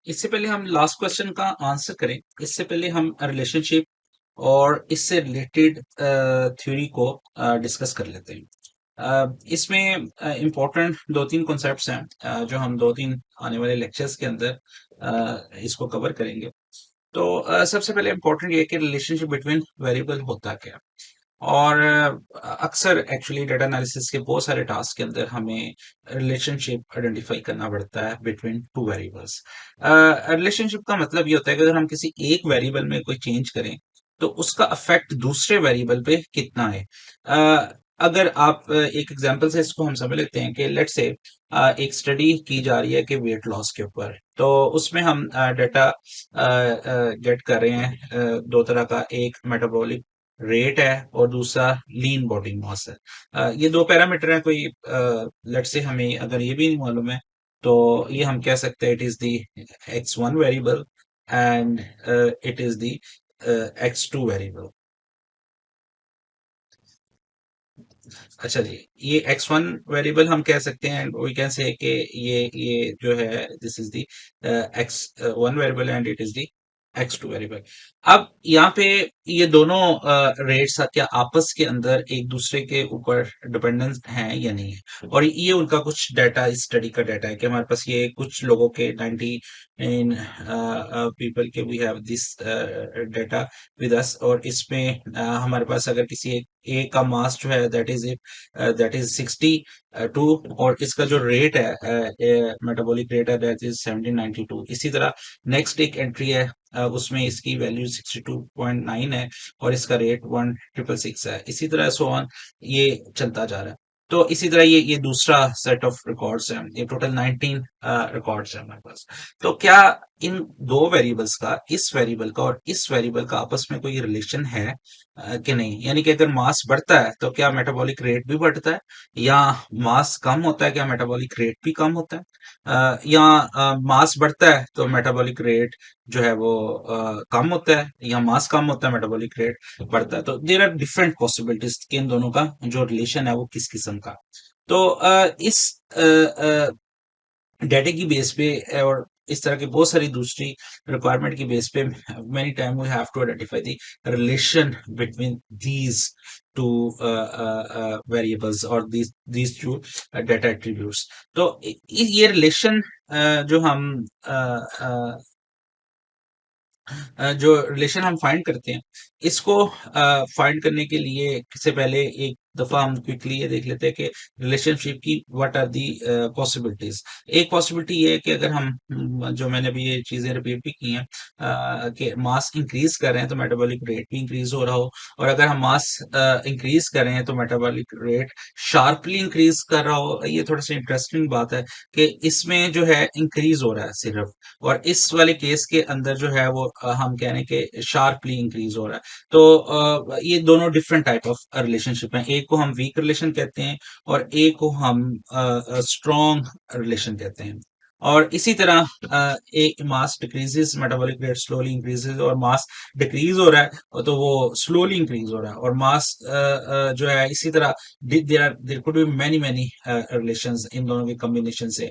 इससे पहले हम लास्ट क्वेश्चन का आंसर करें, इससे पहले हम रिलेशनशिप और इससे रिलेटेड थ्योरी को डिस्कस कर लेते हैं। इसमें इम्पोर्टेंट दो तीन कॉन्सेप्ट्स हैं जो हम दो तीन आने वाले लेक्चर्स के अंदर इसको कवर करेंगे। तो सबसे पहले इम्पोर्टेंट ये है कि रिलेशनशिप बिटवीन वेरिएबल होता क्या है। और अक्सर एक्चुअली डेटा एनालिसिस के बहुत सारे टास्क के अंदर हमें रिलेशनशिप आइडेंटिफाई करना पड़ता है बिटवीन टू वेरिएबल्स। रिलेशनशिप का मतलब ये होता है कि अगर हम किसी एक वेरिएबल में कोई चेंज करें तो उसका अफेक्ट दूसरे वेरिएबल पे कितना है। अगर आप एक एग्जांपल से इसको हम समझ लेते हैं कि लेट्स से एक स्टडी की जा रही है कि वेट लॉस के ऊपर, तो उसमें हम डेटा गेट कर रहे हैं दो तरह का, एक मेटाबॉलिक रेट है और दूसरा लीन बॉडी मास है। ये दो पैरामीटर हैं, कोई लेट्स से हमें अगर ये भी नहीं मालूम है तो ये हम कह सकते हैं it is the x1 variable and it is the x2 variable. अच्छा जी, ये x1 वेरिएबल हम कह सकते हैं, वी कैन से कि ये जो है this is the x1 variable and it is the x2 variable. अब यहाँ पे ये दोनों रेट्स क्या आपस के अंदर एक दूसरे के ऊपर डिपेंडेंस हैं या नहीं है, और ये उनका कुछ डाटा, इस स्टडी का डाटा है कि हमारे पास ये कुछ लोगों के 90 इन पीपल के we have this data with us, और इसमें हमारे पास अगर किसी एक ए का मास जो है दैट इज 62 और इसका जो रेट है मेटाबॉलिक रेट है दैट इज 1792। इसी तरह नेक्स्ट एक एंट्री है उसमें इसकी वैल्यू 62.9 है और इसका रेट 1666 है। इसी तरह सो ऑन ये चलता जा रहा है। तो इसी तरह ये दूसरा सेट ऑफ रिकॉर्ड्स है, ये टोटल 19 रिकॉर्ड्स है हमारे पास। तो क्या इन दो वेरिएबल्स का, इस वेरिएबल का और इस वेरिएबल का आपस में कोई रिलेशन है कि नहीं, यानी कि अगर मास बढ़ता है तो क्या मेटाबॉलिक रेट भी बढ़ता है, या मास कम होता है क्या मेटाबॉलिक रेट भी कम होता है, या मास बढ़ता है तो मेटाबॉलिक रेट जो है वो कम होता है, या मास कम होता है मेटाबॉलिक रेट बढ़ता है। तो देर आर डिफरेंट पॉसिबिलिटीज कि इन दोनों का जो रिलेशन है वो किस किस्म का। तो इस डाटा की बेस पे और इस तरह की बहुत सारी दूसरी रिक्वायरमेंट की बेस पे many time we have to identify the relation between these two variables और दीज टू डाटा एट्रीब्यूट्स। तो ये रिलेशन जो हम जो रिलेशन हम फाइंड करते हैं, इसको फाइंड करने के लिए से पहले एक दफा हम क्विकली ये देख लेते हैं कि रिलेशनशिप की व्हाट आर दी पॉसिबिलिटीज। एक पॉसिबिलिटी ये है कि अगर हम जो मैंने अभी ये चीजें रिपीट भी की हैं कि मास इंक्रीज कर रहे हैं तो मेटाबॉलिक रेट भी इंक्रीज हो रहा हो, और अगर हम मास इंक्रीज कर रहे हैं तो मेटाबॉलिक रेट शार्पली इंक्रीज कर रहा हो। ये थोड़ा सा इंटरेस्टिंग बात है कि इसमें जो है इंक्रीज हो रहा है सिर्फ, और इस वाले केस के अंदर जो है वो हम कह रहे हैं कि शार्पली इंक्रीज हो रहा है। तो ये दोनों डिफरेंट टाइप ऑफ रिलेशनशिप हैं, एक को हम वीक रिलेशन कहते हैं और एक को हम स्ट्रॉन्ग रिलेशन कहते हैं। और इसी तरह एक mass decreases, metabolic rate slowly increases, और मास डिक्रीज हो रहा है तो वो स्लोली इंक्रीज हो रहा है, और मास जो है इसी तरह there could be many many relations in दोनों के कॉम्बिनेशन से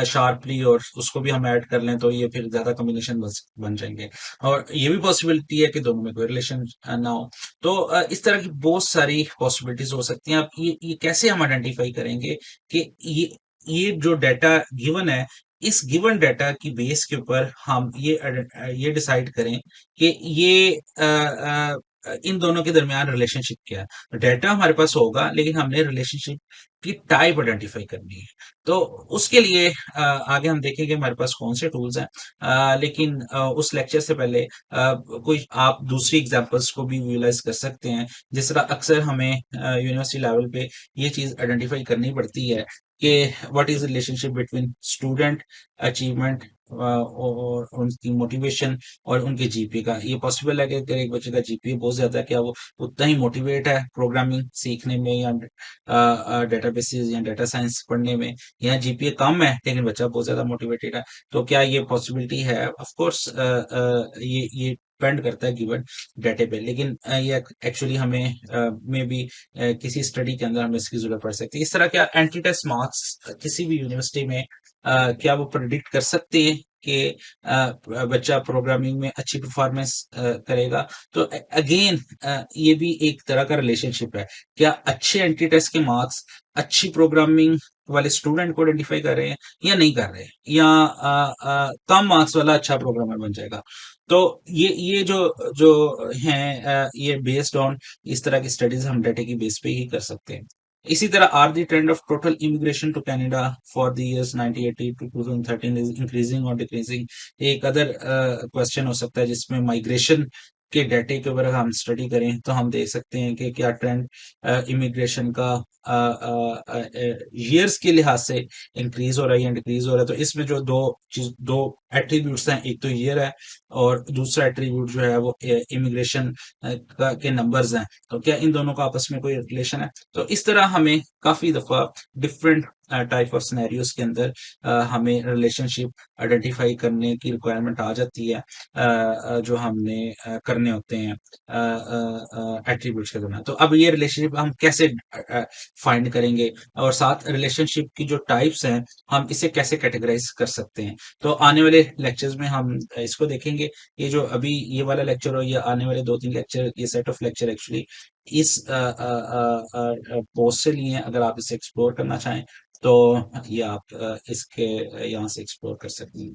शार्पली, और उसको भी हम ऐड कर लें तो ये फिर ज्यादा कॉम्बिनेशन बन जाएंगे, और ये भी पॉसिबिलिटी है कि दोनों में कोई रिलेशन ना हो। तो इस तरह की बहुत सारी पॉसिबिलिटीज हो सकती हैं। अब ये कैसे हम आइडेंटिफाई करेंगे कि ये जो डाटा गिवन है, इस गिवन डाटा की बेस के ऊपर हम ये डिसाइड करें कि ये इन दोनों के दरमियान रिलेशनशिप क्या है। डाटा हमारे पास होगा लेकिन हमने रिलेशनशिप की टाइप आइडेंटिफाई करनी है। तो उसके लिए आगे हम देखेंगे हमारे पास कौन से टूल्स हैं, लेकिन उस लेक्चर से पहले कोई आप दूसरी एग्जांपल्स को भी विजुअलाइज कर सकते हैं। जिस तरह अक्सर हमें यूनिवर्सिटी लेवल पे ये चीज आइडेंटिफाई करनी पड़ती है कि what is relationship between student achievement और उनकी मोटिवेशन और उनके जीपीए का। ये पॉसिबल है कि अगर एक बच्चे का जीपीए बहुत ज्यादा है, क्या वो उतना ही मोटिवेट है प्रोग्रामिंग सीखने में या डेटाबेसेस या डाटा साइंस पढ़ने में, या जीपीए कम है लेकिन बच्चा बहुत ज्यादा मोटिवेटेड है। तो क्या ये पॉसिबिलिटी है? ऑफ कोर्स ये डिपेंड करता है गिवन डाटे पे, लेकिन ये एक्चुअली हमें मे बी किसी स्टडी के अंदर हमें इसकी जरूरत पड़ सकती है। इस तरह क्या एंटी टेस्ट मार्क्स किसी भी यूनिवर्सिटी में क्या वो प्रिडिक्ट कर सकते हैं कि बच्चा प्रोग्रामिंग में अच्छी परफॉर्मेंस करेगा। तो अगेन ये भी एक तरह का रिलेशनशिप है। क्या अच्छे एंट्री टेस्ट के मार्क्स अच्छी प्रोग्रामिंग वाले स्टूडेंट को आइडेंटिफाई कर रहे हैं या नहीं कर रहे हैं, या कम मार्क्स वाला अच्छा प्रोग्रामर बन जाएगा। तो ये जो हैं, ये बेस्ड ऑन इस तरह की स्टडीज हम डाटा की बेस पे ही कर सकते हैं। इसी तरह are the trend of total immigration to Canada for the years 1980 to 2013 is increasing और डिक्रीजिंग। एक अदर क्वेश्चन हो सकता है जिसमें माइग्रेशन के डाटे के ऊपर हम स्टडी करें तो हम देख सकते हैं कि क्या ट्रेंड इमिग्रेशन का ईयर्स के लिहाज से इंक्रीज हो रहा है या डिक्रीज हो रहा है। तो इसमें जो दो एट्रीब्यूट्स हैं, एक तो ईयर है और दूसरा एट्रीब्यूट जो है वो इमिग्रेशन के नंबर्स हैं। तो क्या इन दोनों का आपस में कोई रिलेशन है? तो इस तरह हमें काफी दफा डिफरेंट टाइप ऑफ सिनेरियोज के अंदर हमें रिलेशनशिप आइडेंटिफाई करने की रिक्वायरमेंट आ जाती है, जो हमने करने होते हैं एट्रीब्यूट्स के दौरान। तो अब ये रिलेशनशिप हम कैसे फाइंड करेंगे, और साथ रिलेशनशिप की जो टाइप्स हैं हम इसे कैसे कैटेगराइज कर सकते हैं। तो आने वाले लेक्चर्स में हम इसको देखेंगे। ये जो अभी ये वाला लेक्चर और ये आने वाले 2-3 लेक्चर, ये सेट ऑफ लेक्चर एक्चुअली इस पोस्ट से लिए हैं। अगर आप इसे एक्सप्लोर करना चाहें तो ये आप इसके यहाँ से एक्सप्लोर कर सकते हैं।